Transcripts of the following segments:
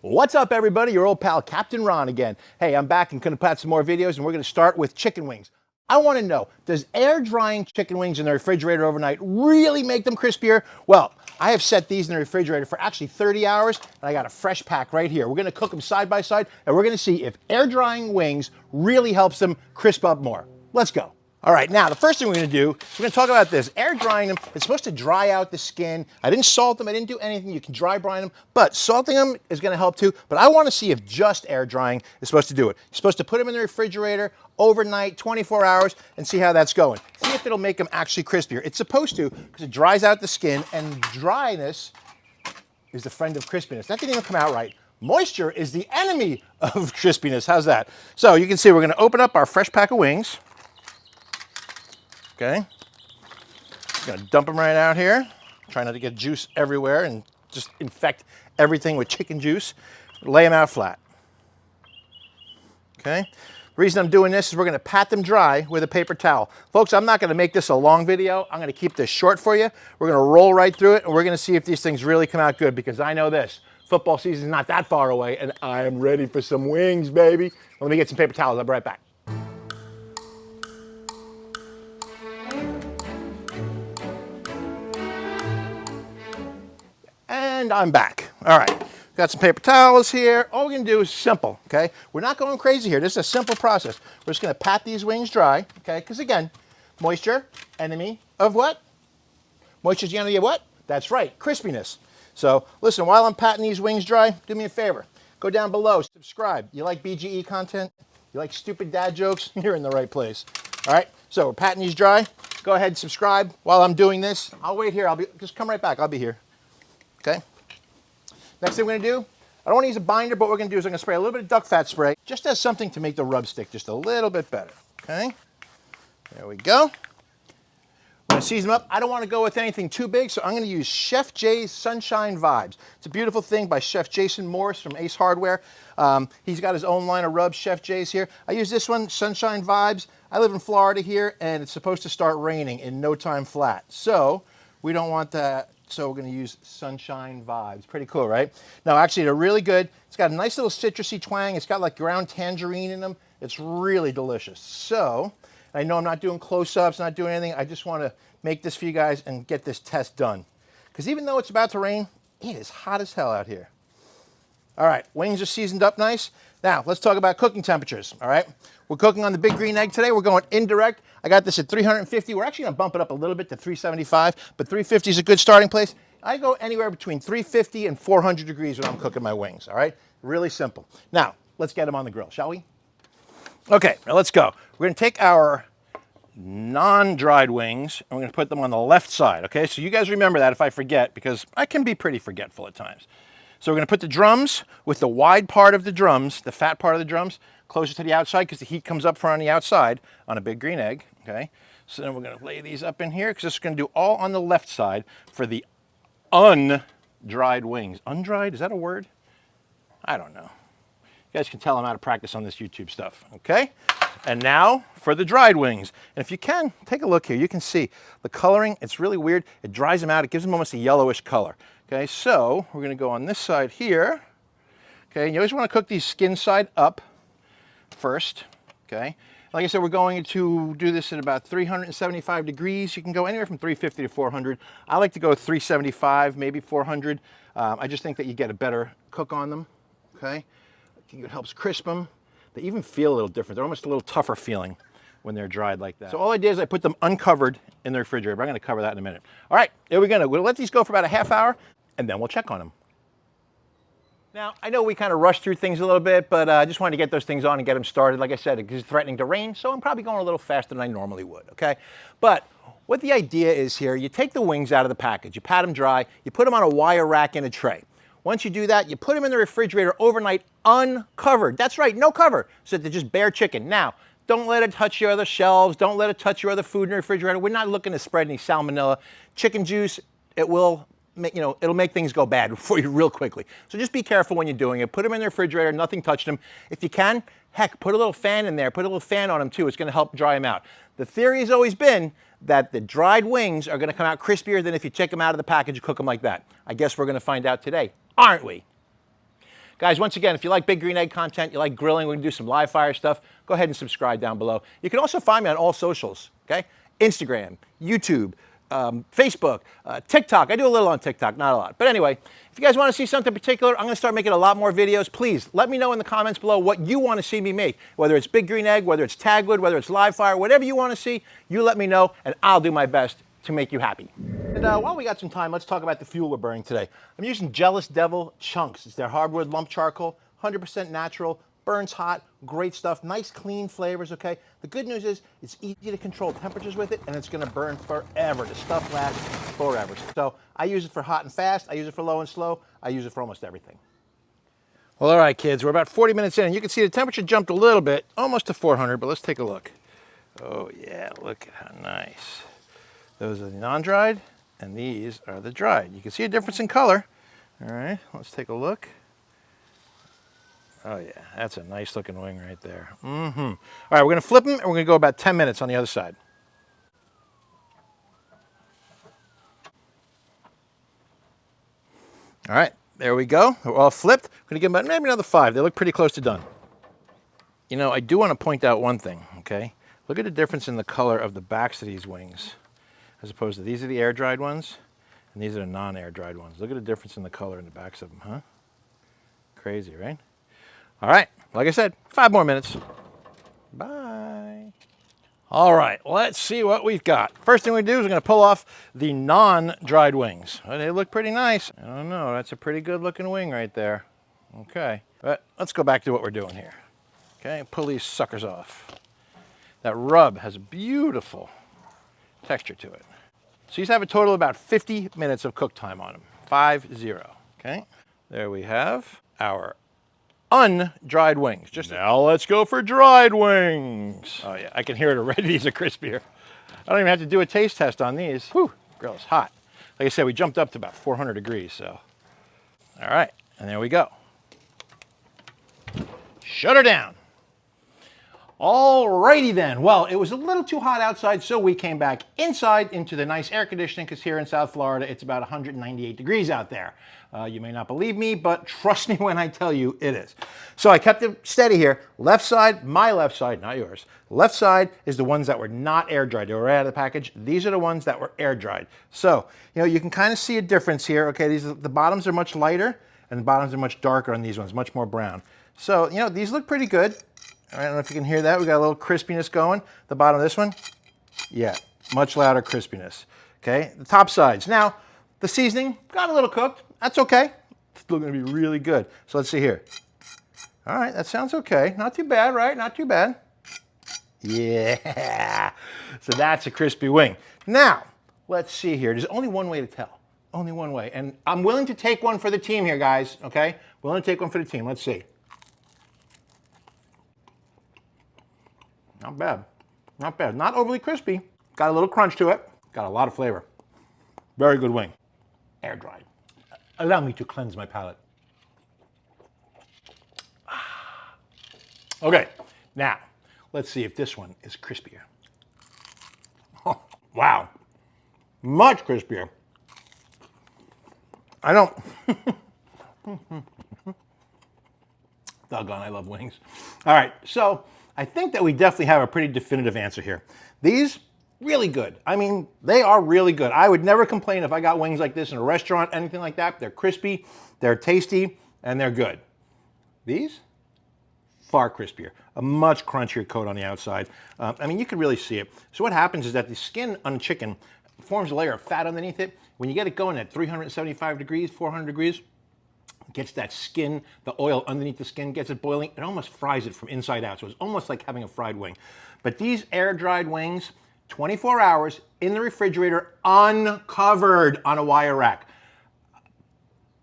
What's up, everybody? Your old pal Captain Ron again. Hey, I'm back and gonna put out some more videos, and we're gonna start with chicken wings. I want to know, does air drying chicken wings in the refrigerator overnight really make them crispier? Well, I have set these in the refrigerator for actually 30 hours, and I got a fresh pack right here. We're gonna cook them side by side, and we're gonna see if air drying wings really helps them crisp up more. Let's go. All right, now the first thing we're gonna do, we're gonna talk about this. Air drying them, it's supposed to dry out the skin. I didn't salt them, I didn't do anything. You can dry brine them, but salting them is gonna help too. But I wanna see if just air drying is supposed to do it. You're supposed to put them in the refrigerator overnight, 24 hours, and see how that's going. See if it'll make them actually crispier. It's supposed to, because it dries out the skin, and dryness is the friend of crispiness. That didn't even come out right. Moisture is the enemy of crispiness. How's that? So you can see we're gonna open up our fresh pack of wings. Okay, gonna dump them right out here. Try not to get juice everywhere and just infect everything with chicken juice. Lay them out flat. Okay, the reason I'm doing this is we're gonna pat them dry with a paper towel. Folks, I'm not gonna make this a long video. I'm gonna keep this short for you. We're gonna roll right through it, and we're gonna see if these things really come out good, because I know this. Football season is not that far away, and I am ready for some wings, baby. Let me get some paper towels. I'll be right back. And I'm back. All right, got some paper towels here. All we're gonna do is simple, okay? We're not going crazy here. This is a simple process. We're just gonna pat these wings dry, okay? Because again, moisture, enemy of what? Moisture's the enemy of what? That's right, crispiness. So listen, while I'm patting these wings dry, do me a favor. Go down below, subscribe. You like BGE content? You like stupid dad jokes? You're in the right place. All right, so we're patting these dry. Go ahead and subscribe while I'm doing this. I'll wait here. Just come right back. I'll be here. Okay. Next thing we're gonna do, I don't want to use a binder, but what we're gonna do is I'm gonna spray a little bit of duck fat spray, just as something to make the rub stick just a little bit better. Okay. There we go. I'm gonna season them up. I don't want to go with anything too big, so I'm gonna use Chef Jay's Sunshine Vibes. It's a beautiful thing by Chef Jason Morris from Ace Hardware. He's got his own line of rubs, Chef Jay's here. I use this one, Sunshine Vibes. I live in Florida here, and it's supposed to start raining in no time flat. So we don't want that. So we're gonna use Sunshine Vibes. Pretty cool, right? Now, actually, they're really good. It's got a nice little citrusy twang. It's got like ground tangerine in them. It's really delicious. So, I know I'm not doing close-ups, not doing anything. I just wanna make this for you guys and get this test done. Because even though it's about to rain, it is hot as hell out here. All right, wings are seasoned up nice. Now, let's talk about cooking temperatures, all right? We're cooking on the big green egg today. We're going indirect. I got this at 350. We're actually gonna bump it up a little bit to 375, but 350 is a good starting place. I go anywhere between 350 and 400 degrees when I'm cooking my wings, all right? Really simple. Now, let's get them on the grill, shall we? Okay, now let's go. We're gonna take our non-dried wings, and we're gonna put them on the left side, okay? So you guys remember that if I forget, because I can be pretty forgetful at times. So we're gonna put the drums with the wide part of the drums, the fat part of the drums, closer to the outside, because the heat comes up front on the outside on a big green egg, okay? So then we're gonna lay these up in here, because this is gonna do all on the left side for the undried wings. Undried, is that a word? I don't know. You guys can tell I'm out of practice on this YouTube stuff, okay? And now for the dried wings. And if you can, take a look here. You can see the coloring, it's really weird. It dries them out, it gives them almost a yellowish color. Okay, so we're gonna go on this side here. Okay, you always wanna cook these skin side up first, okay? Like I said, we're going to do this at about 375 degrees. You can go anywhere from 350 to 400. I like to go 375, maybe 400. I just think that you get a better cook on them, okay? I think it helps crisp them. They even feel a little different. They're almost a little tougher feeling when they're dried like that. So all I did is I put them uncovered in the refrigerator, but I'm gonna cover that in a minute. All right, here we go. We'll let these go for about a half hour, and then we'll check on them. Now, I know we kind of rushed through things a little bit, but I just wanted to get those things on and get them started. Like I said, it's threatening to rain, so I'm probably going a little faster than I normally would, okay? But what the idea is here, you take the wings out of the package, you pat them dry, you put them on a wire rack in a tray. Once you do that, you put them in the refrigerator overnight uncovered. That's right, no cover, so that they're just bare chicken. Now, don't let it touch your other shelves, don't let it touch your other food in the refrigerator. We're not looking to spread any salmonella. Chicken juice, it will it'll make things go bad for you real quickly. So just be careful when you're doing it. Put them in the refrigerator, nothing touched them. If you can, heck, put a little fan in there, put a little fan on them too. It's gonna help dry them out. The theory has always been that the dried wings are gonna come out crispier than if you take them out of the package and cook them like that. I guess we're gonna find out today, aren't we? Guys, once again, if you like Big Green Egg content, you like grilling, we can do some live fire stuff, go ahead and subscribe down below. You can also find me on all socials, okay? Instagram, YouTube, Facebook, TikTok. I do a little on TikTok, not a lot. But anyway, if you guys want to see something particular, I'm going to start making a lot more videos. Please let me know in the comments below what you want to see me make. Whether it's Big Green Egg, whether it's Tagwood, whether it's live fire, whatever you want to see, you let me know and I'll do my best to make you happy. And while we got some time, let's talk about the fuel we're burning today. I'm using Jealous Devil Chunks. It's their hardwood lump charcoal, 100% natural, burns hot, great stuff, nice clean flavors, okay? The good news is it's easy to control temperatures with it and it's gonna burn forever. The stuff lasts forever. So I use it for hot and fast, I use it for low and slow, I use it for almost everything. Well, all right, kids, we're about 40 minutes in and you can see the temperature jumped a little bit, almost to 400, but let's take a look. Oh yeah, look at how nice. Those are the non-dried and these are the dried. You can see a difference in color. All right, let's take a look. Oh yeah, that's a nice looking wing right there. All right, we're gonna flip them and we're gonna go about 10 minutes on the other side. All right, there we go. They're all flipped. We're gonna give them about maybe another 5. They look pretty close to done. You know, I do want to point out one thing, okay? Look at the difference in the color of the backs of these wings, as opposed to these are the air dried ones and these are the non-air dried ones. Look at the difference in the color in the backs of them, huh? Crazy, right? All right, like I said, 5 more minutes. Bye. All right, let's see what we've got. First thing we do is we're gonna pull off the non-dried wings. Oh, they look pretty nice. I don't know, that's a pretty good looking wing right there. Okay, but let's go back to what we're doing here. Okay, pull these suckers off. That rub has beautiful texture to it. So these have a total of about 50 minutes of cook time on them. 5-0, okay? There we have our undried wings. Now let's go for dried wings. Oh yeah, I can hear it already. These are crispier. I don't even have to do a taste test on these. Whew, grill is hot. Like I said, we jumped up to about 400 degrees, so. All right, and there we go. Shut her down. Alrighty then, well, it was a little too hot outside, so we came back inside into the nice air conditioning, because here in South Florida, it's about 198 degrees out there. You may not believe me, but trust me when I tell you it is. So I kept it steady here. Left side, my left side, not yours. Left side is the ones that were not air dried. They were out of the package. These are the ones that were air dried. So, you know, you can kind of see a difference here. Okay, the bottoms are much lighter, and the bottoms are much darker on these ones, much more brown. So, you know, these look pretty good. I don't know if you can hear that. We got a little crispiness going. The bottom of this one, yeah, much louder crispiness. Okay, the top sides. Now, the seasoning got a little cooked. That's okay. It's still gonna be really good. So let's see here. All right, that sounds okay. Not too bad, right? Not too bad. Yeah. So that's a crispy wing. Now, let's see here. There's only one way to tell. Only one way. And I'm willing to take one for the team here, guys. Okay? Willing to take one for the team. Let's see. Not bad. Not bad. Not overly crispy. Got a little crunch to it. Got a lot of flavor. Very good wing. Air dried. Allow me to cleanse my palate. Okay, now let's see if this one is crispier. Oh, wow. Much crispier. I don't. Doggone, I love wings. All right, so I think that we definitely have a pretty definitive answer here. These, really good. I mean, they are really good. I would never complain if I got wings like this in a restaurant, anything like that. They're crispy, they're tasty, and they're good. These, far crispier. A much crunchier coat on the outside. I mean, you can really see it. So what happens is that the skin on the chicken forms a layer of fat underneath it. When you get it going at 375 degrees, 400 degrees, gets that skin, the oil underneath the skin, gets it boiling, it almost fries it from inside out. So it's almost like having a fried wing. But these air-dried wings, 24 hours in the refrigerator, uncovered on a wire rack.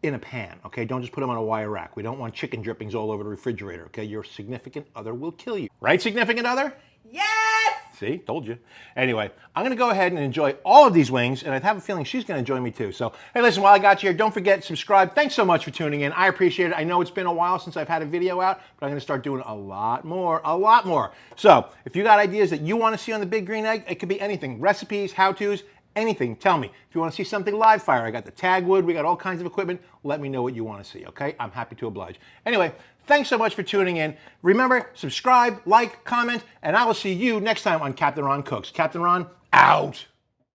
In a pan, okay? Don't just put them on a wire rack. We don't want chicken drippings all over the refrigerator, okay? Your significant other will kill you. Right, significant other? Yes! See, told you. Anyway, I'm gonna go ahead and enjoy all of these wings, and I have a feeling she's gonna enjoy me too. So, hey, listen, while I got you here, don't forget, subscribe. Thanks so much for tuning in. I appreciate it. I know it's been a while since I've had a video out, but I'm gonna start doing a lot more, a lot more. So, if you got ideas that you wanna see on the Big Green Egg, it could be anything. Recipes, how-tos, anything, tell me. If you want to see something live fire, I got the tag wood, we got all kinds of equipment. Let me know what you want to see, okay? I'm happy to oblige. Anyway, thanks so much for tuning in. Remember, subscribe, like, comment, and I will see you next time on Captain Ron Cooks. Captain Ron, out.